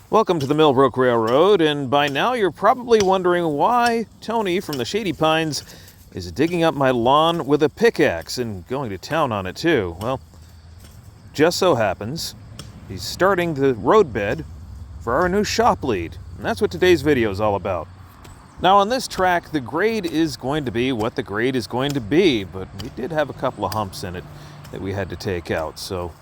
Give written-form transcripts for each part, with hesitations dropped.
Welcome to the Mill Brook Railroad, and by now you're probably wondering why Tony from the Shady Pines is digging up my lawn with a pickaxe and going to town on it too. Well, just so happens he's starting the roadbed for our new shop lead, and that's what today's video is all about. Now on this track, the grade is going to be what the grade is going to be, but we did have a couple of humps in it that we had to take out, so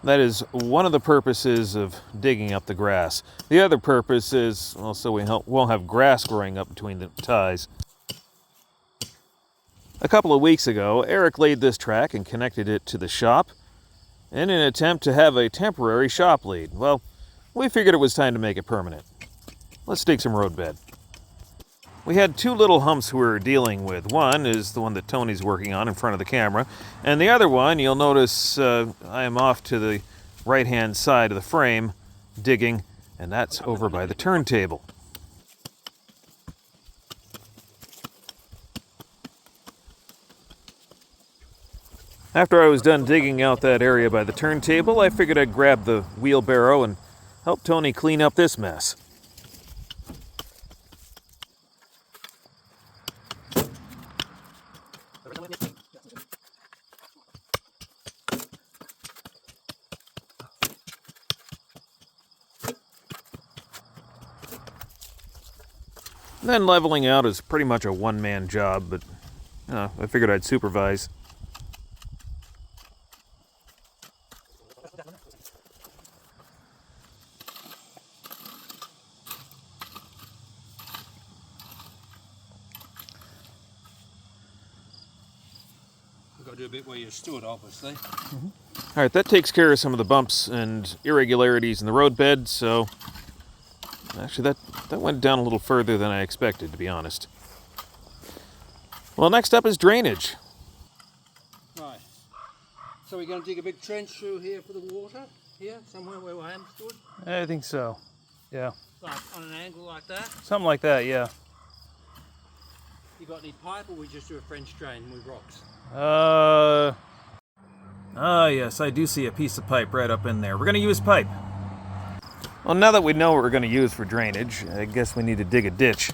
that is one of the purposes of digging up the grass. The other purpose is, well, so we won't have grass growing up between the ties. A couple of weeks ago, Eric laid this track and connected it to the shop in an attempt to have a temporary shop lead. Well, we figured it was time to make it permanent. Let's dig some roadbed. We had two little humps we were dealing with. One is the one that Tony's working on in front of the camera, and the other one, you'll notice I am off to the right-hand side of the frame digging, and that's over by the turntable. After I was done digging out that area by the turntable, I figured I'd grab the wheelbarrow and help Tony clean up this mess. Then leveling out is pretty much a one-man job, but I figured I'd supervise. You've got to do a bit where you stood, obviously. Mm-hmm. All right, that takes care of some of the bumps and irregularities in the roadbed, so actually that went down a little further than I expected, to be honest. Well, next up is drainage. Right. So we're going to dig a big trench through here for the water? Here, somewhere where I am stood? I think so, yeah. Like on an angle like that? Something like that, yeah. You got any pipe, or we just do a French drain with rocks? Yes, I do see a piece of pipe right up in there. We're going to use pipe. Well, now that we know what we're going to use for drainage, I guess we need to dig a ditch.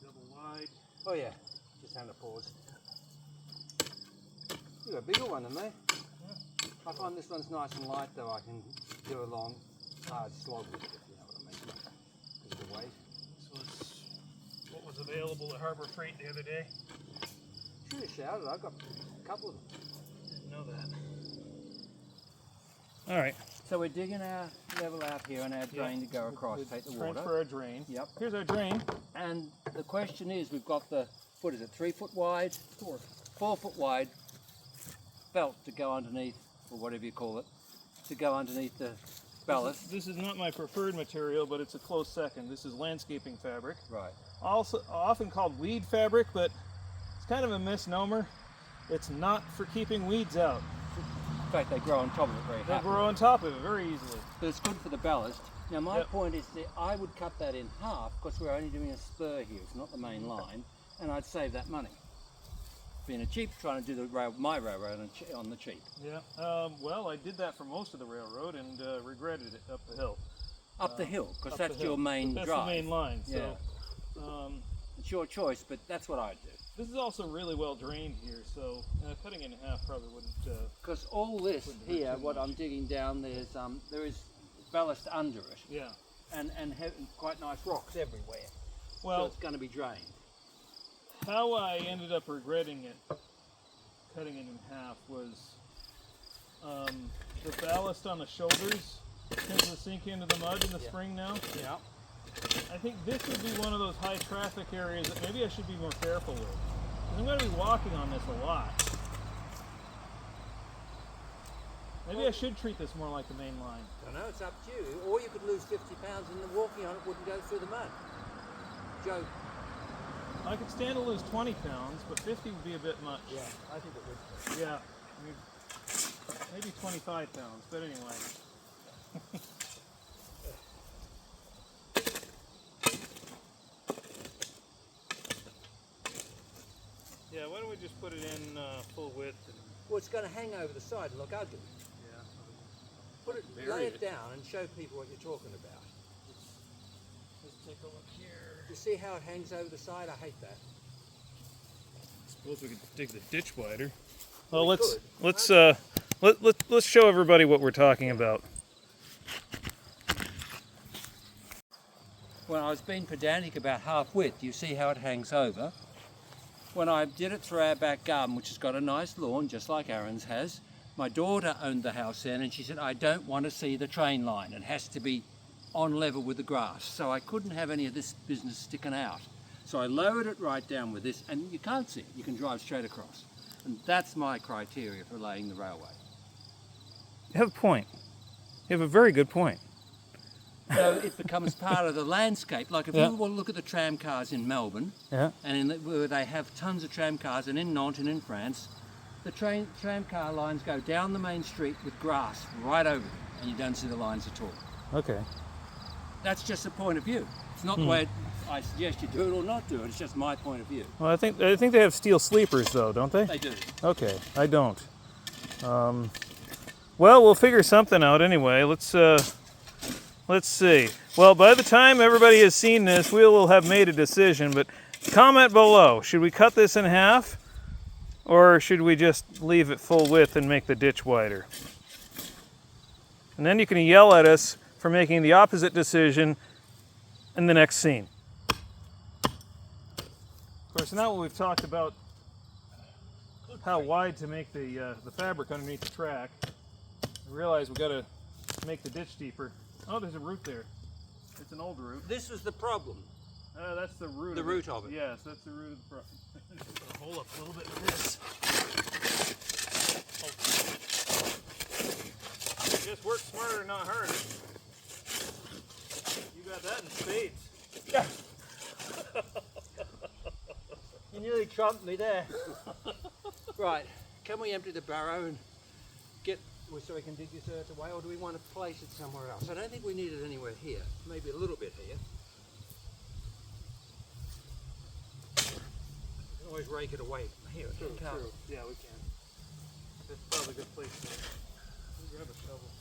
Double wide. Oh yeah, just having a pause. You got a bigger one than me. Yeah. I find this one's nice and light though. I can do a long, hard slog with it, if you know what I mean. Because of the weight. So it's what was available at Harbor Freight the other day. Should have shouted. I got a couple of them. Didn't know that. All right. So we're digging our level out here and our drain to go across, take the water. Transfer our drain. Yep. Here's our drain. And the question is, we've got the, what is it, 3 foot wide? 4 foot wide belt to go underneath, or whatever you call it, to go underneath the ballast. This is not my preferred material, but it's a close second. This is landscaping fabric. Right. Also often called weed fabric, but it's kind of a misnomer. It's not for keeping weeds out. In fact, they grow on top of it very happily. They grow on top of it very easily. But it's good for the ballast. Now my point is that I would cut that in half, because we're only doing a spur here, it's not the main line, and I'd save that money. Being a cheap, trying to do my railroad on the cheap. Yeah, well, I did that for most of the railroad and regretted it up the hill. Up the hill, because that's your main drive. That's the main line, so. Yeah. It's your choice, but that's what I'd do. This is also really well drained here, so cutting it in half probably wouldn't. Because all this here, what I'm digging down, there is ballast under it. Yeah. And quite nice rocks everywhere. Well, so it's going to be drained. How I ended up regretting it, cutting it in half, was the ballast on the shoulders tends to sink into the mud in the spring now. Yeah. I think this would be one of those high traffic areas that maybe I should be more careful with. I'm going to be walking on this a lot. Maybe I should treat this more like the main line. I don't know, it's up to you. Or you could lose 50 pounds and the walking on it wouldn't go through the mud. Joe. I could stand to lose 20 pounds, but 50 would be a bit much. Yeah, I think it would. Yeah, maybe 25 pounds, but anyway. just put it in full width. Well, it's going to hang over the side and look ugly. Yeah. Lay it down and show people what you're talking about. Let's take a look here. You see how it hangs over the side? I hate that. Suppose we could dig the ditch wider. Well, Well, let's show everybody what we're talking about. When I was being pedantic about half width, you see how it hangs over. When I did it through our back garden, which has got a nice lawn, just like Aaron's has, my daughter owned the house then, and she said, I don't want to see the train line. It has to be on level with the grass. So I couldn't have any of this business sticking out. So I lowered it right down with this, and you can't see it. You can drive straight across. And that's my criteria for laying the railway. You have a point. You have a very good point. So it becomes part of the landscape. Like if you will look at the tram cars in Melbourne, and where they have tons of tram cars, and in Nantes and in France, the tram car lines go down the main street with grass right over them, and you don't see the lines at all. Okay. That's just a point of view. It's not the way I suggest you do it or not do it. It's just my point of view. Well, I think they have steel sleepers though, don't they? They do. Okay, I don't. Well, we'll figure something out anyway. Let's see. Well, by the time everybody has seen this, we will have made a decision, but comment below. Should we cut this in half, or should we just leave it full width and make the ditch wider? And then you can yell at us for making the opposite decision in the next scene. Of course, now we've talked about how wide to make the fabric underneath the track, I realize we've got to make the ditch deeper. Oh, there's a root there. It's an old root. This was the problem. That's the root. The root of it. Yes, that's the root of the problem. Just gonna hole up a little bit with this. Just work smarter, not harder. You got that in spades. Yeah. You nearly trumped me there. Right, can we empty the barrow and get so we can dig this earth away, or do we want to place it somewhere else? I don't think we need it anywhere here. Maybe a little bit here. We can always rake it away from here. True. Yeah, we can. That's probably a good place to grab a shovel.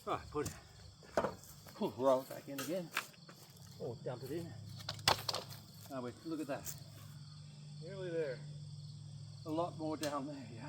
Right, put it. Roll it back in again. Or dump it in. Oh, wait, look at that. Nearly there. A lot more down there, yeah.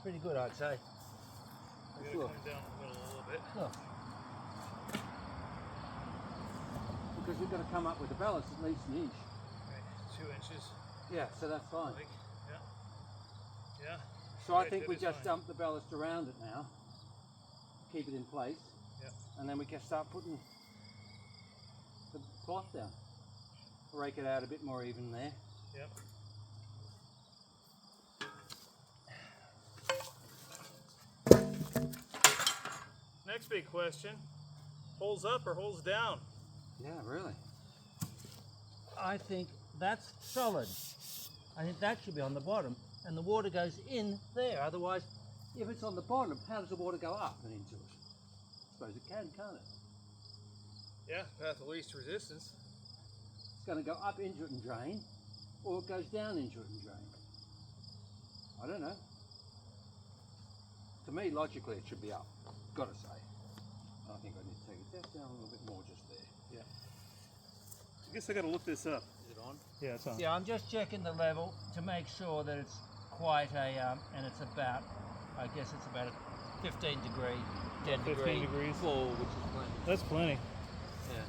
Pretty good, I'd say. I gotta come down the middle a little bit. Oh. Because we've got to come up with the ballast at least an inch. Okay, 2 inches. Yeah, so that's fine. Yeah. So I think we just dump the ballast around it now, keep it in place, and then we can start putting the cloth down. Rake it out a bit more even there. Yep. Next big question, holes up or holes down? Yeah, really. I think that's solid. I think that should be on the bottom, and the water goes in there. Otherwise, if it's on the bottom, how does the water go up and into it? I suppose it can, can't it? Yeah, path of least resistance. It's going to go up into it and drain, or it goes down into it and drain. I don't know. To me, logically, it should be up. Got to say. I think I need to take it down a little bit more just there. Yeah. I guess I got to look this up. Is it on? Yeah, it's on. Yeah, I'm just checking the level to make sure that it's quite a, and it's about, I guess it's about a 15 degree, 10 15 degrees. fall, which is plenty. That's plenty. Yeah.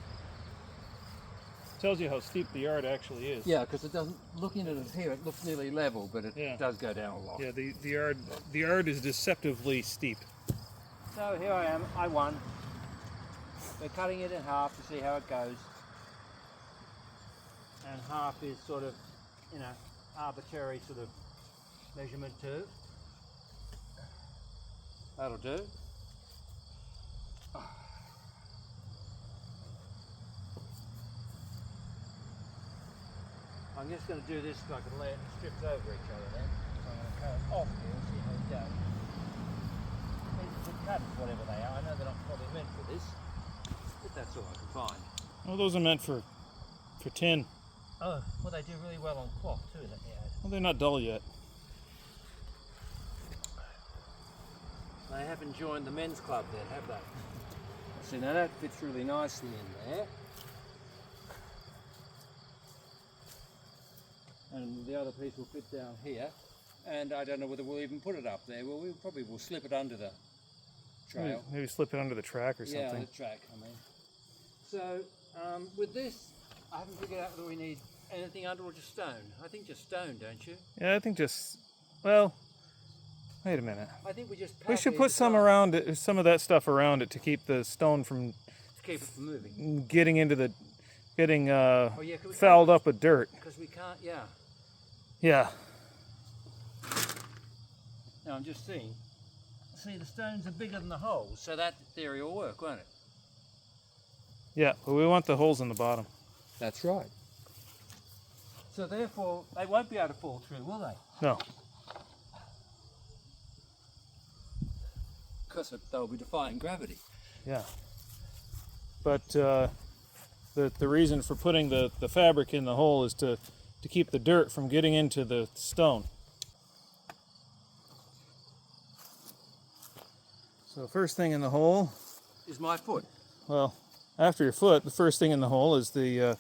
Tells you how steep the yard actually is. Yeah, because it doesn't, looking at it here, it looks nearly level, but it does go down a lot. Yeah, the yard is deceptively steep. So here I am, I won. We're cutting it in half to see how it goes. And half is sort of, you know, arbitrary sort of measurement too. That'll do. I'm just going to do this so I can lay it in strips over each other then. So I'm going to cut it off here and see how it goes. These are cutters, whatever they are. I know they're not probably meant for this, but that's all I can find. Well, those are meant for tin. Oh, well they do really well on cloth too, let me add. Well, they're not dull yet. They haven't joined the men's club then, have they? See, now that fits really nicely in there. And the other piece will fit down here. And I don't know whether we'll even put it up there. Well, we probably will slip it under the trail. Maybe slip it under the track or something. Yeah, the track, I mean. So, with this, I haven't figured out whether we need anything under or just stone. I think just stone, don't you? Yeah, I think just, well, wait a minute. I think we just We should put some around it, some of that stuff around it to keep the stone from to keep it from moving. getting into the, getting Yeah, fouled up with dirt. Because we can't, yeah. Yeah. Now I'm just seeing. See, the stones are bigger than the holes, so that theory will work, won't it? Yeah, but we want the holes in the bottom. That's right. So therefore, they won't be able to fall through, will they? No. Because they'll be defying gravity. Yeah. But the reason for putting the fabric in the hole is to keep the dirt from getting into the stone. So first thing in the hole Is my foot. well, after your foot, the first thing in the hole is the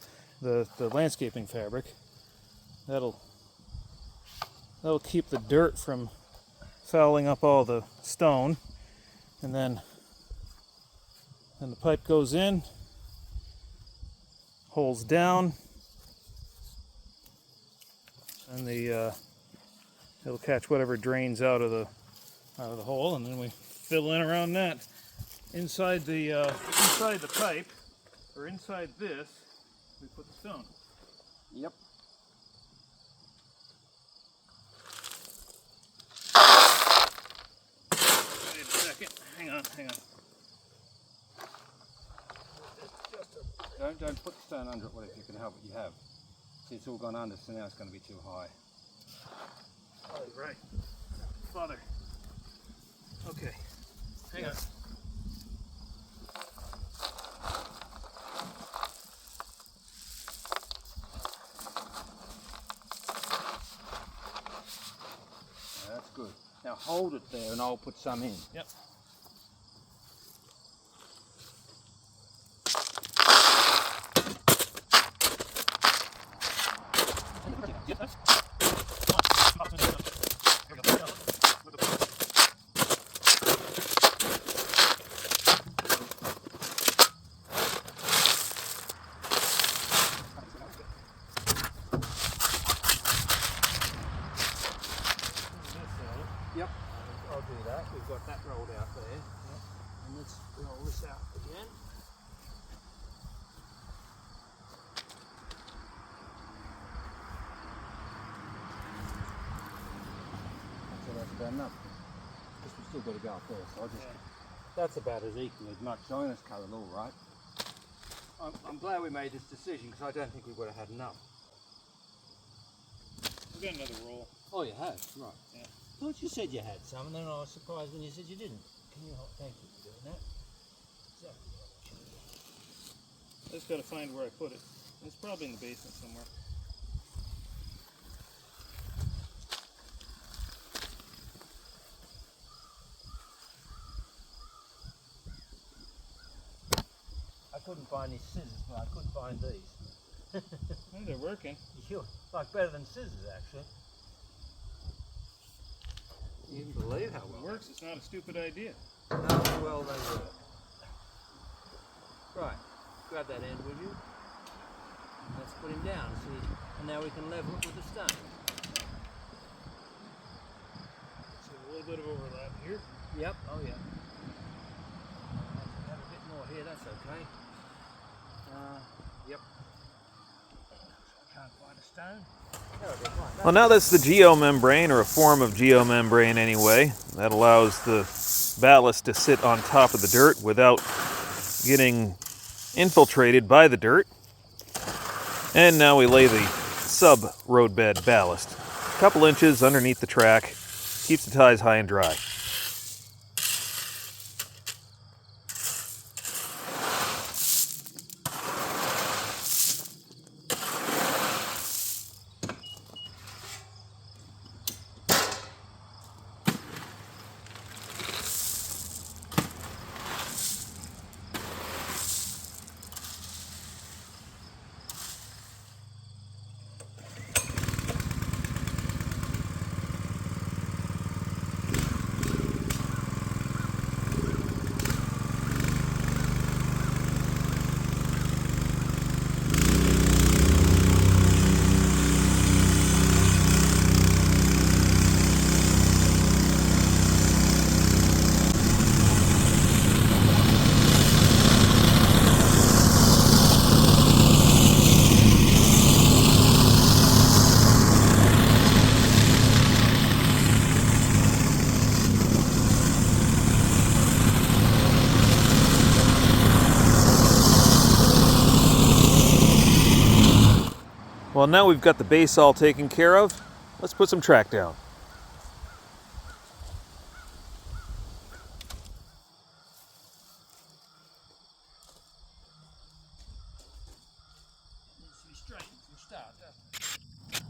landscaping fabric. That'll keep the dirt from fouling up all the stone, and then the pipe goes in, holes down, and it'll catch whatever drains out of the hole, and then we fill in around that. Inside the pipe, or inside this, we put the stone. Yep. Wait a second. Hang on. Don't put the stone under it. Well, if you can help it, you have. See, it's all gone under, so now it's going to be too high. Oh, right. Father. Okay. Hang on. That's good. Now hold it there and I'll put some in. Yep. Yep. I'll do that. We've got that rolled out there. Yep. And let's roll this out again. So that's about enough. Because we've still got to go up there. So I'll just, that's about as equal as much. So I'm going to cut it all right. I'm glad we made this decision because I don't think we would have had enough. We've got another roll. Oh, you have? Right. Yeah. I thought you said you had some, and then I was surprised when you said you didn't. Can you hold? Thank you for doing that. So, I just got to find where I put it. It's probably in the basement somewhere. couldn't find these scissors, but I could find these. Oh, they're working. Like better than scissors, actually. You can believe how If well it works, it's not a stupid idea. how well they work. Right, grab that end, will you? Let's put him down, see, and now we can level it with the stone. So a little bit of overlap here. Yep, oh yeah. Have a bit more here, that's okay. Yep. I can't find a stone. Well, now that's the geomembrane, or a form of geomembrane anyway. That allows the ballast to sit on top of the dirt without getting infiltrated by the dirt. And now we lay the sub-roadbed ballast. A couple inches underneath the track, keeps the ties high and dry. Well, now we've got the base all taken care of, let's put some track down.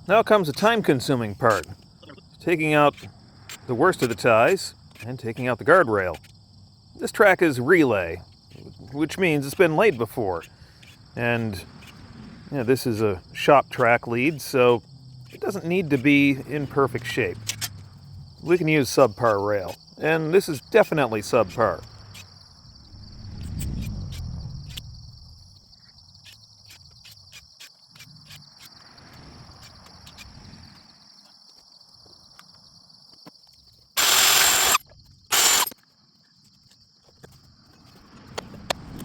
Now comes the time-consuming part, taking out the worst of the ties and taking out the guardrail. This track is relay, which means it's been laid before. And this is a shop track lead, so it doesn't need to be in perfect shape. We can use subpar rail, and this is definitely subpar.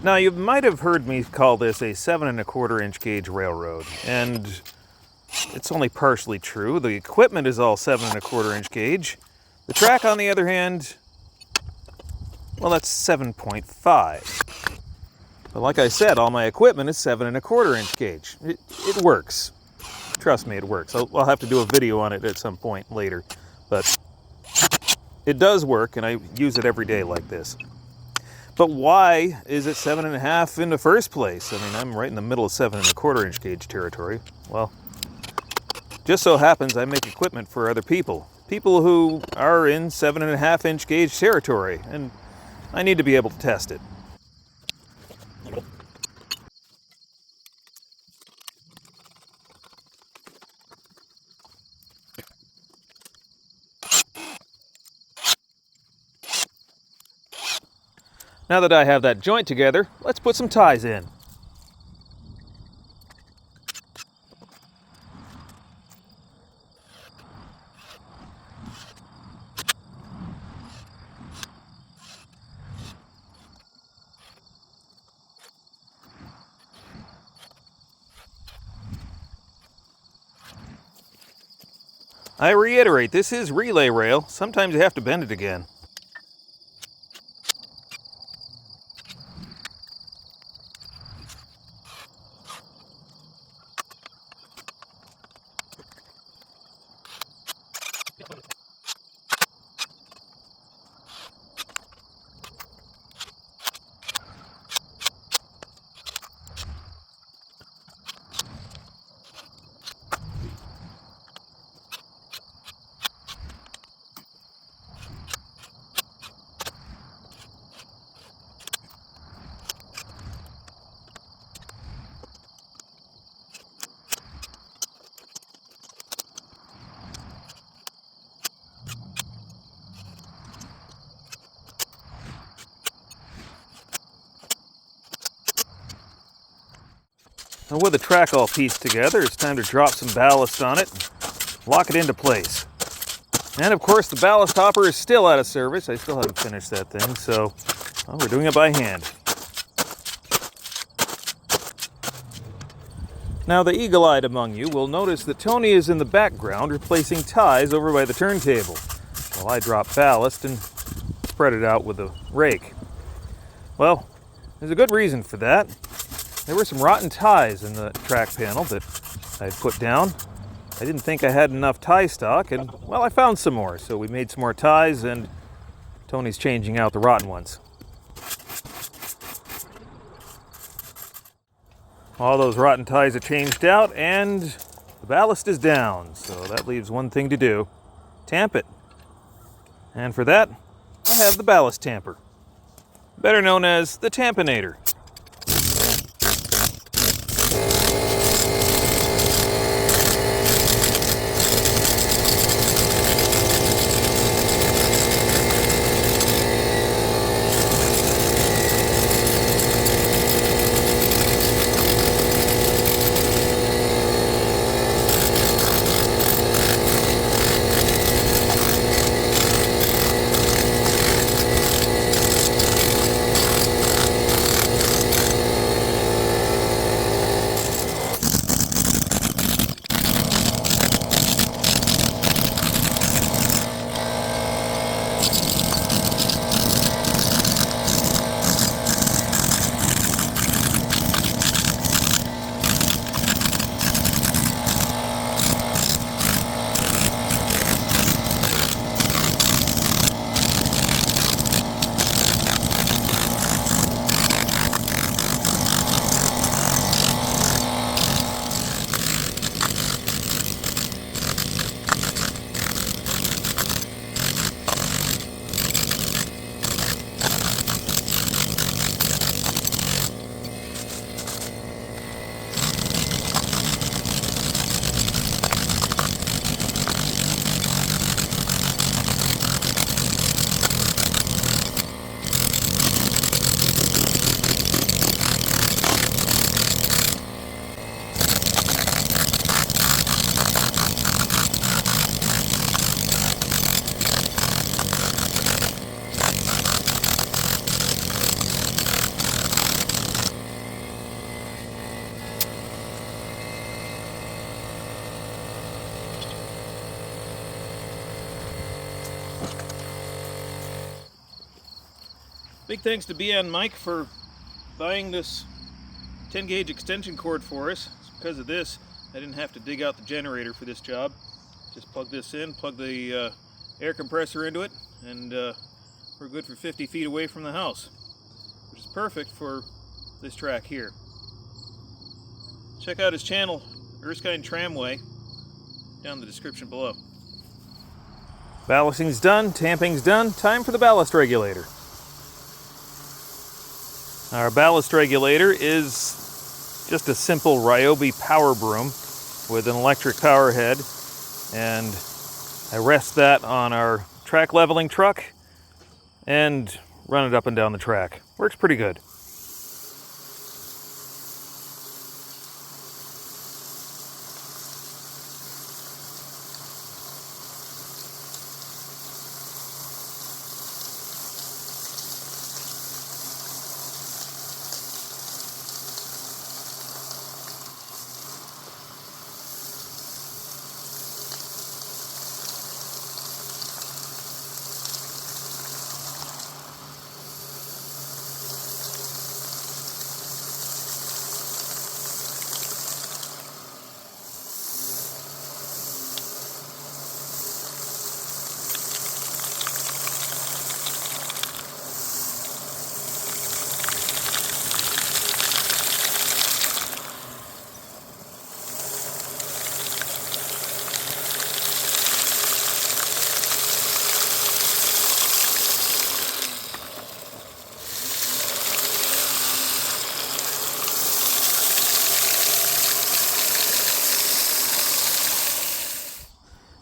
Now, you might have heard me call this a 7 1/4 inch gauge railroad, and it's only partially true. The equipment is all 7 1/4 inch gauge. The track, on the other hand, well, that's 7.5. But like I said, all my equipment is 7 1/4 inch gauge. It works. Trust me, it works. I'll have to do a video on it at some point later, but it does work, and I use it every day like this. But why is it 7.5 in the first place? I mean, I'm right in the middle of 7 1/4 inch gauge territory. Well, just so happens I make equipment for other people. People who are in 7.5 inch gauge territory, and I need to be able to test it. Now that I have that joint together, let's put some ties in. I reiterate, this is relay rail. Sometimes you have to bend it again. Well, with the track all pieced together, it's time to drop some ballast on it and lock it into place. And of course, the ballast hopper is still out of service. I still haven't finished that thing, so well, we're doing it by hand. Now, the eagle-eyed among you will notice that Tony is in the background replacing ties over by the turntable, while I drop ballast and spread it out with a rake. Well, there's a good reason for that. There were some rotten ties in the track panel that I had put down. I didn't think I had enough tie stock, and, well, I found some more, so we made some more ties, and Tony's changing out the rotten ones. All those rotten ties are changed out, and the ballast is down, so that leaves one thing to do: tamp it. And for that, I have the ballast tamper, better known as the Tampinator. Big thanks to BN Mike for buying this 10 gauge extension cord for us. It's because of this I didn't have to dig out the generator for this job. Just plug this in, plug the air compressor into it, and we're good for 50 feet away from the house, which is perfect for this track here. Check out his channel, Erskine Tramway, down in the description below. Ballasting's done, tamping's done, time for the ballast regulator. Our ballast regulator is just a simple Ryobi power broom with an electric power head, and I rest that on our track leveling truck and run it up and down the track. Works pretty good.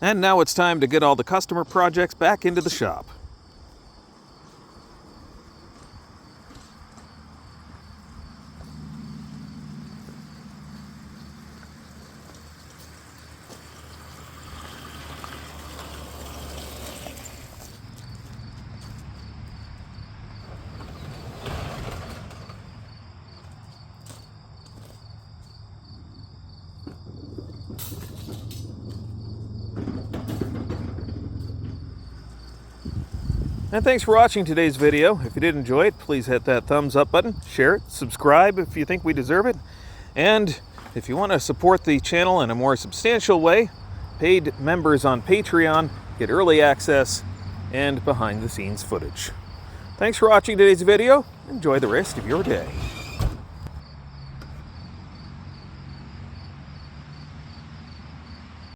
And now it's time to get all the customer projects back into the shop. And thanks for watching today's video. If you did enjoy it, please hit that thumbs up button, share it, subscribe if you think we deserve it. And if you want to support the channel in a more substantial way, paid members on Patreon get early access and behind-the-scenes footage. Thanks for watching today's video. Enjoy the rest of your day.